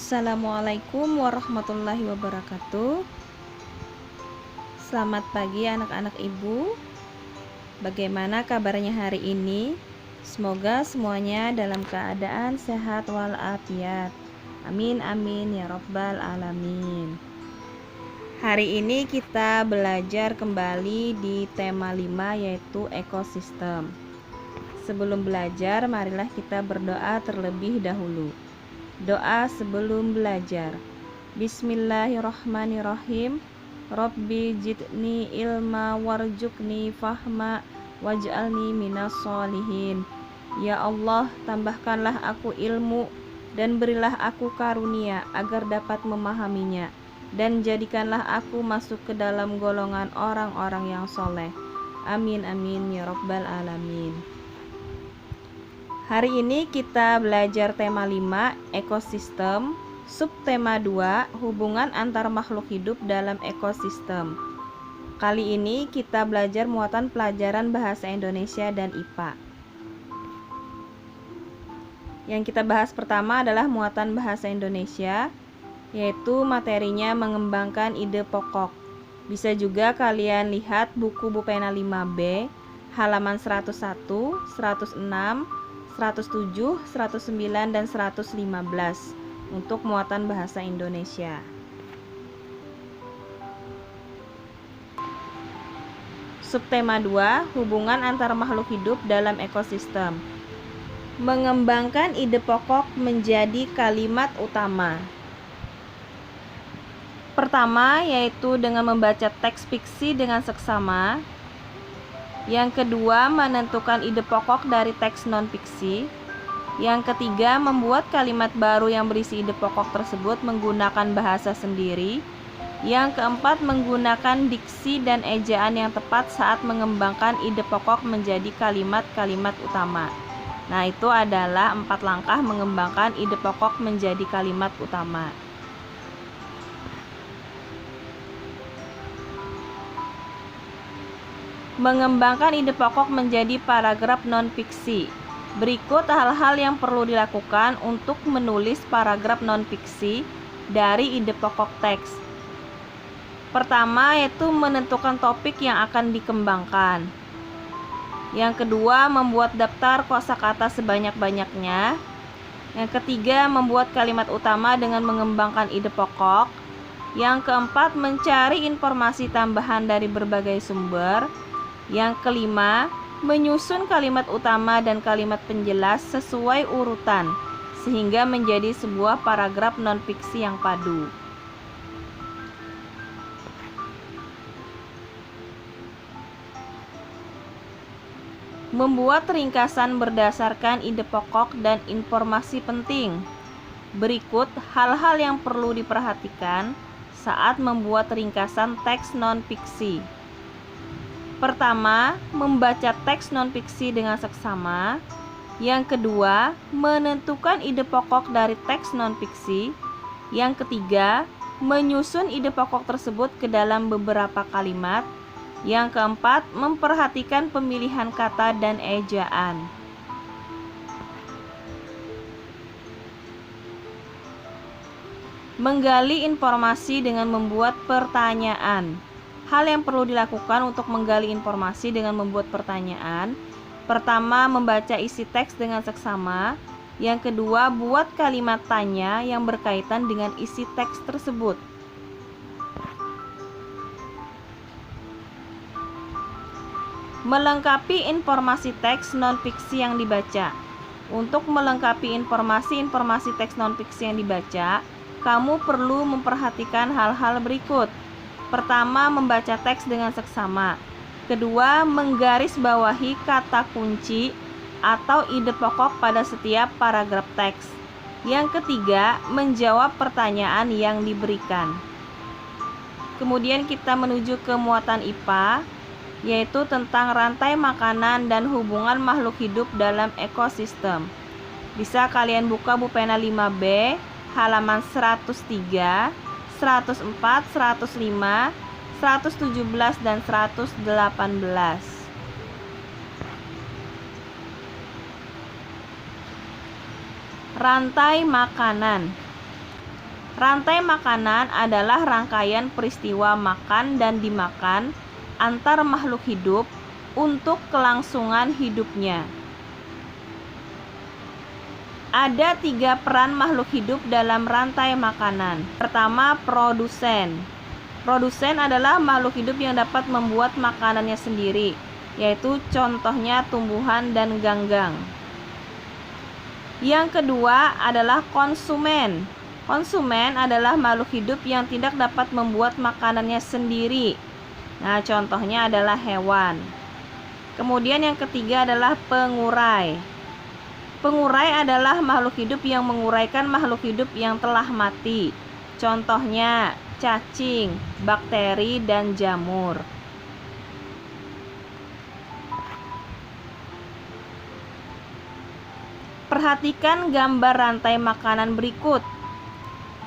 Assalamualaikum warahmatullahi wabarakatuh. Selamat pagi anak-anak ibu. Bagaimana kabarnya hari ini? Semoga semuanya dalam keadaan sehat walafiat. Amin amin ya rabbal alamin. Hari ini kita belajar kembali di tema 5 yaitu ekosistem. Sebelum belajar, marilah kita berdoa terlebih dahulu. Doa sebelum belajar. Bismillahirrahmanirrahim. Rabbi jidni ilma warjukni fahma waj'alni minas solihin. Ya Allah, tambahkanlah aku ilmu dan berilah aku karunia agar dapat memahaminya, dan jadikanlah aku masuk ke dalam golongan orang-orang yang soleh. Amin amin ya rabbal alamin. Hari ini kita belajar tema 5, ekosistem, subtema 2, hubungan antar makhluk hidup dalam ekosistem. Kali ini kita belajar muatan pelajaran bahasa Indonesia dan IPA. Yang kita bahas pertama adalah muatan bahasa Indonesia, yaitu materinya mengembangkan ide pokok. Bisa juga kalian lihat buku Bupena 5B, halaman 101, 106, 107, 109, dan 115 untuk muatan bahasa Indonesia. Subtema 2, hubungan antar makhluk hidup dalam ekosistem. Mengembangkan ide pokok menjadi kalimat utama. Pertama, yaitu dengan membaca teks fiksi dengan seksama. Yang kedua, menentukan ide pokok dari teks non-fiksi. Yang ketiga, membuat kalimat baru yang berisi ide pokok tersebut menggunakan bahasa sendiri. Yang keempat, menggunakan diksi dan ejaan yang tepat saat mengembangkan ide pokok menjadi kalimat-kalimat utama. Nah, itu adalah 4 langkah mengembangkan ide pokok menjadi kalimat utama. Mengembangkan ide pokok menjadi paragraf non-fiksi. Berikut hal-hal yang perlu dilakukan untuk menulis paragraf non-fiksi dari ide pokok teks. Pertama, yaitu menentukan topik yang akan dikembangkan. Yang kedua, membuat daftar kosakata sebanyak-banyaknya. Yang ketiga, membuat kalimat utama dengan mengembangkan ide pokok. Yang keempat, mencari informasi tambahan dari berbagai sumber. Yang kelima, menyusun kalimat utama dan kalimat penjelas sesuai urutan sehingga menjadi sebuah paragraf non-fiksi yang padu. Membuat ringkasan berdasarkan ide pokok dan informasi penting. Berikut hal-hal yang perlu diperhatikan saat membuat ringkasan teks non-fiksi. Pertama, membaca teks non-fiksi dengan seksama. Yang kedua, menentukan ide pokok dari teks non-fiksi. Yang ketiga, menyusun ide pokok tersebut ke dalam beberapa kalimat. Yang keempat, memperhatikan pemilihan kata dan ejaan. Menggali informasi dengan membuat pertanyaan. Hal yang perlu dilakukan untuk menggali informasi dengan membuat pertanyaan. Pertama, membaca isi teks dengan seksama. Yang kedua, buat kalimat tanya yang berkaitan dengan isi teks tersebut. Melengkapi informasi teks non-fiksi yang dibaca. Untuk melengkapi informasi teks non-fiksi yang dibaca, kamu perlu memperhatikan hal-hal berikut. Pertama, membaca teks dengan seksama. Kedua, menggarisbawahi kata kunci atau ide pokok pada setiap paragraf teks. Yang ketiga, menjawab pertanyaan yang diberikan. Kemudian kita menuju ke muatan IPA, yaitu tentang rantai makanan dan hubungan makhluk hidup dalam ekosistem. Bisa kalian buka Bupena 5B, halaman 103, 104, 105, 117, dan 118. Rantai makanan. Rantai makanan adalah rangkaian peristiwa makan dan dimakan antar makhluk hidup untuk kelangsungan hidupnya. Ada 3 peran makhluk hidup dalam rantai makanan. Pertama, produsen. Produsen adalah makhluk hidup yang dapat membuat makanannya sendiri, yaitu contohnya tumbuhan dan ganggang. Yang kedua adalah konsumen. Konsumen adalah makhluk hidup yang tidak dapat membuat makanannya sendiri. Nah, contohnya adalah hewan. Kemudian yang ketiga adalah pengurai. Pengurai adalah makhluk hidup yang menguraikan makhluk hidup yang telah mati. Contohnya cacing, bakteri, dan jamur. Perhatikan gambar rantai makanan berikut.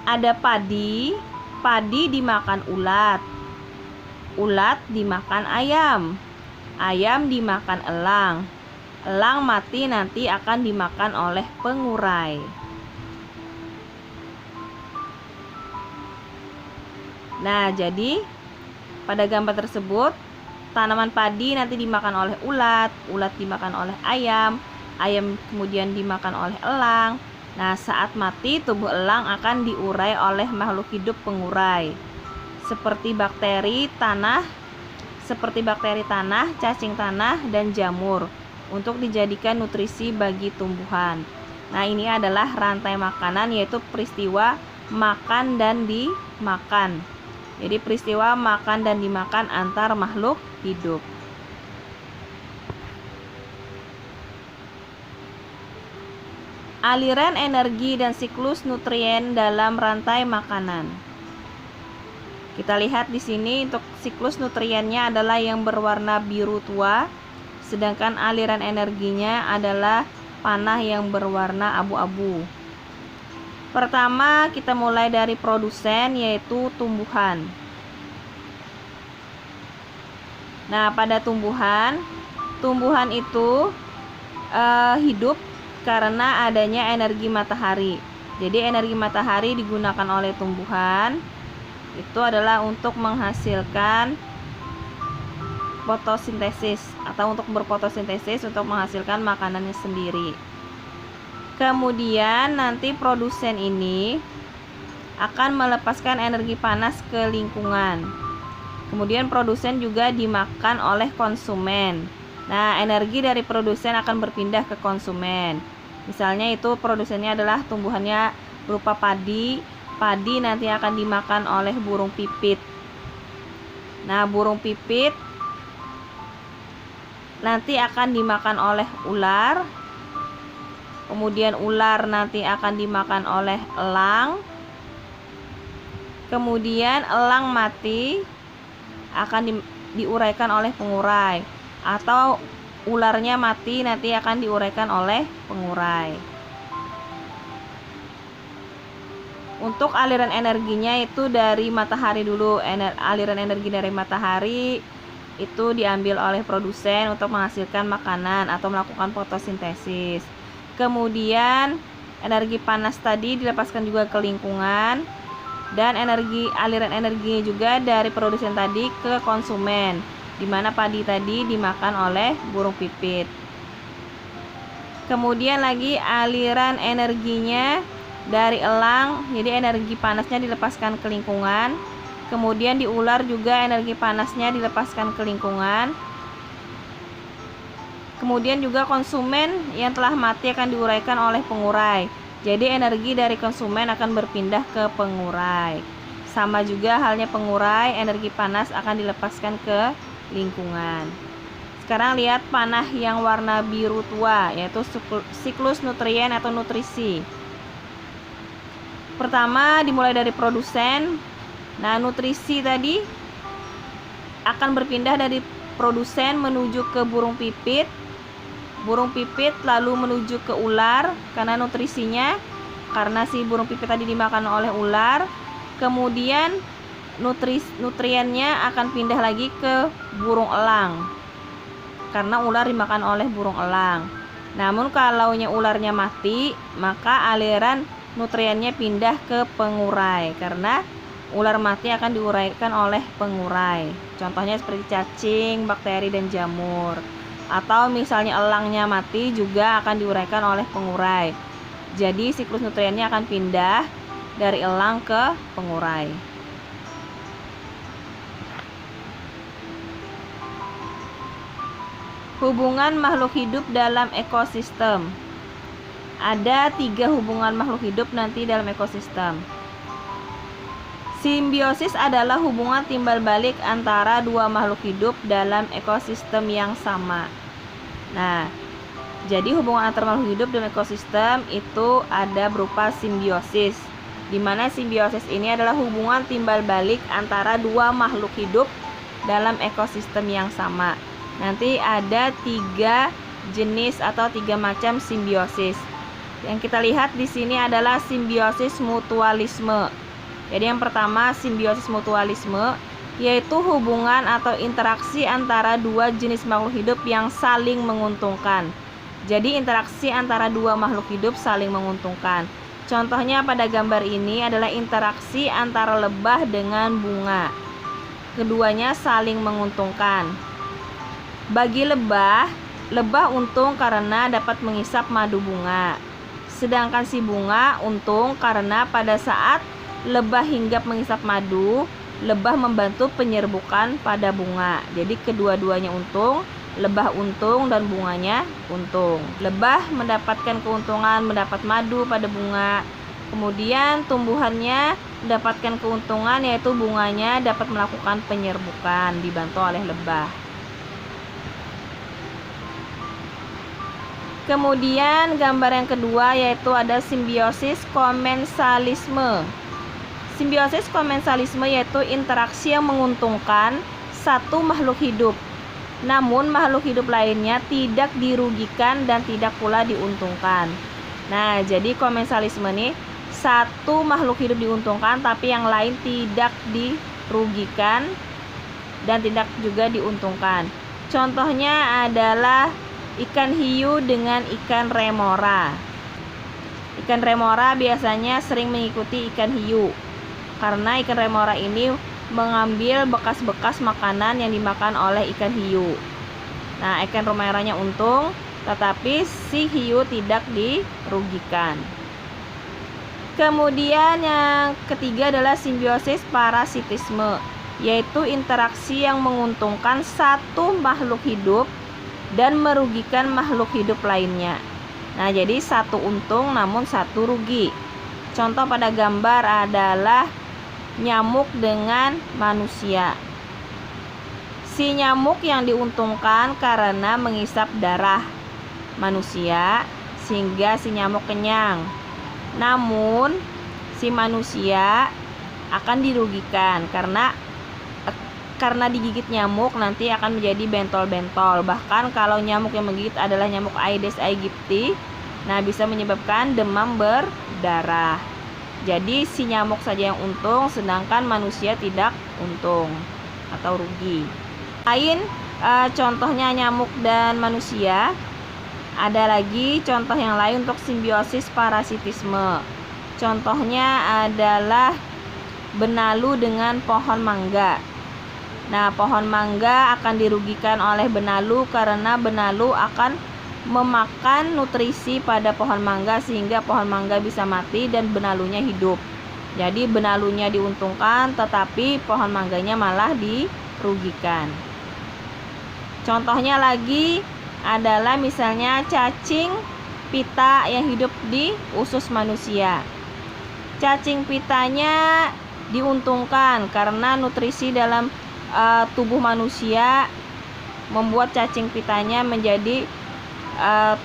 Ada padi, padi dimakan ulat, ulat dimakan ayam, ayam dimakan elang, elang mati nanti akan dimakan oleh pengurai. Nah, jadi pada gambar tersebut tanaman padi nanti dimakan oleh ulat, ulat dimakan oleh ayam, ayam kemudian dimakan oleh elang. Nah, saat mati tubuh elang akan diurai oleh makhluk hidup pengurai seperti bakteri tanah, cacing tanah, dan jamur untuk dijadikan nutrisi bagi tumbuhan. Nah, ini adalah rantai makanan, yaitu peristiwa makan dan dimakan. Jadi peristiwa makan dan dimakan antar makhluk hidup. Aliran energi dan siklus nutrien dalam rantai makanan. Kita lihat di sini untuk siklus nutriennya adalah yang berwarna biru tua, sedangkan aliran energinya adalah panah yang berwarna abu-abu. Pertama, kita mulai dari produsen, yaitu tumbuhan. Nah, pada tumbuhan itu hidup karena adanya energi matahari. Jadi energi matahari digunakan oleh tumbuhan itu adalah untuk menghasilkan fotosintesis atau untuk berfotosintesis untuk menghasilkan makanannya sendiri. Kemudian nanti produsen ini akan melepaskan energi panas ke lingkungan. Kemudian produsen juga dimakan oleh konsumen. Nah, energi dari produsen akan berpindah ke konsumen. Misalnya itu produsennya adalah tumbuhannya berupa padi. Padi nanti akan dimakan oleh burung pipit. Nah, burung pipit nanti akan dimakan oleh ular. Kemudian ular nanti akan dimakan oleh elang. Kemudian elang mati akan diuraikan oleh pengurai. Atau ularnya mati nanti akan diuraikan oleh pengurai. Untuk aliran energinya itu dari matahari dulu. Aliran energi dari matahari itu diambil oleh produsen untuk menghasilkan makanan atau melakukan fotosintesis. Kemudian energi panas tadi dilepaskan juga ke lingkungan, dan aliran energinya juga dari produsen tadi ke konsumen, di mana padi tadi dimakan oleh burung pipit. Kemudian lagi aliran energinya dari elang, jadi energi panasnya dilepaskan ke lingkungan. Kemudian di ular juga energi panasnya dilepaskan ke lingkungan. Kemudian juga konsumen yang telah mati akan diuraikan oleh pengurai. Jadi energi dari konsumen akan berpindah ke pengurai. Sama juga halnya pengurai, energi panas akan dilepaskan ke lingkungan. Sekarang lihat panah yang warna biru tua, yaitu siklus nutrien atau nutrisi. Pertama dimulai dari produsen. Nah, nutrisi tadi akan berpindah dari produsen menuju ke burung pipit. Burung pipit lalu menuju ke ular karena nutrisinya, karena si burung pipit tadi dimakan oleh ular. Kemudian nutriennya akan pindah lagi ke burung elang karena ular dimakan oleh burung elang. Namun kalau ularnya mati, maka aliran nutriennya pindah ke pengurai karena ular mati akan diuraikan oleh pengurai. Contohnya seperti cacing, bakteri, dan jamur. Atau misalnya elangnya mati juga akan diuraikan oleh pengurai. Jadi siklus nutriennya akan pindah dari elang ke pengurai. Hubungan makhluk hidup dalam ekosistem. Ada 3 hubungan makhluk hidup nanti dalam ekosistem. Simbiosis adalah hubungan timbal balik antara 2 makhluk hidup dalam ekosistem yang sama. Nah, jadi hubungan antar makhluk hidup dalam ekosistem itu ada berupa simbiosis, di mana simbiosis ini adalah hubungan timbal balik antara 2 makhluk hidup dalam ekosistem yang sama. Nanti ada 3 jenis atau 3 macam simbiosis. Yang kita lihat di sini adalah simbiosis mutualisme. Jadi yang pertama simbiosis mutualisme, yaitu hubungan atau interaksi antara 2 jenis makhluk hidup yang saling menguntungkan. Jadi interaksi antara 2 makhluk hidup saling menguntungkan. Contohnya pada gambar ini adalah interaksi antara lebah dengan bunga. Keduanya saling menguntungkan. Bagi lebah untung karena dapat mengisap madu bunga. Sedangkan si bunga untung karena pada saat lebah hinggap mengisap madu, lebah membantu penyerbukan pada bunga. Jadi kedua-duanya untung, lebah untung dan bunganya untung. Lebah mendapatkan keuntungan mendapat madu pada bunga. Kemudian tumbuhannya mendapatkan keuntungan yaitu bunganya dapat melakukan penyerbukan dibantu oleh lebah. Kemudian gambar yang kedua yaitu ada simbiosis komensalisme. Simbiosis komensalisme yaitu interaksi yang menguntungkan satu makhluk hidup, namun makhluk hidup lainnya tidak dirugikan dan tidak pula diuntungkan. Nah, jadi komensalisme ini satu makhluk hidup diuntungkan tapi yang lain tidak dirugikan dan tidak juga diuntungkan. Contohnya adalah ikan hiu dengan ikan remora. Ikan remora biasanya sering mengikuti ikan hiu karena ikan remora ini mengambil bekas-bekas makanan yang dimakan oleh ikan hiu. Nah, ikan remoranya untung, tetapi si hiu tidak dirugikan. Kemudian yang ketiga adalah simbiosis parasitisme, yaitu interaksi yang menguntungkan satu makhluk hidup dan merugikan makhluk hidup lainnya. Nah, jadi satu untung namun satu rugi. Contoh pada gambar adalah nyamuk dengan manusia. Si nyamuk yang diuntungkan karena mengisap darah manusia sehingga si nyamuk kenyang. Namun si manusia akan dirugikan karena digigit nyamuk nanti akan menjadi bentol-bentol. Bahkan kalau nyamuk yang menggigit adalah nyamuk Aedes aegypti, nah bisa menyebabkan demam berdarah. Jadi si nyamuk saja yang untung sedangkan manusia tidak untung atau rugi. Lain contohnya nyamuk dan manusia. Ada lagi contoh yang lain untuk simbiosis parasitisme. Contohnya adalah benalu dengan pohon mangga. Nah, pohon mangga akan dirugikan oleh benalu karena benalu akan memakan nutrisi pada pohon mangga sehingga pohon mangga bisa mati dan benalunya hidup. Jadi benalunya diuntungkan tetapi pohon mangganya malah dirugikan. Contohnya lagi adalah misalnya cacing pita yang hidup di usus manusia. Cacing pitanya diuntungkan karena nutrisi dalam tubuh manusia membuat cacing pitanya menjadi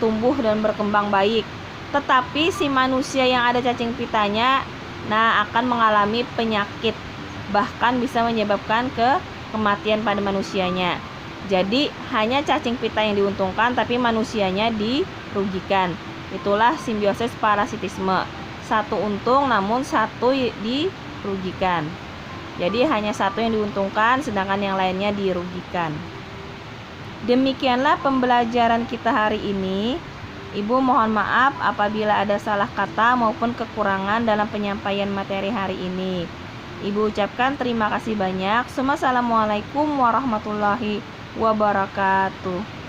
tumbuh dan berkembang baik. Tetapi si manusia yang ada cacing pitanya akan mengalami penyakit, bahkan bisa menyebabkan kematian pada manusianya. Jadi hanya cacing pita yang diuntungkan tapi manusianya dirugikan. Itulah simbiosis parasitisme. Satu untung namun satu dirugikan. Jadi hanya satu yang diuntungkan sedangkan yang lainnya dirugikan. Demikianlah pembelajaran kita hari ini. Ibu mohon maaf apabila ada salah kata maupun kekurangan dalam penyampaian materi hari ini. Ibu ucapkan terima kasih banyak. Wassalamualaikum warahmatullahi wabarakatuh.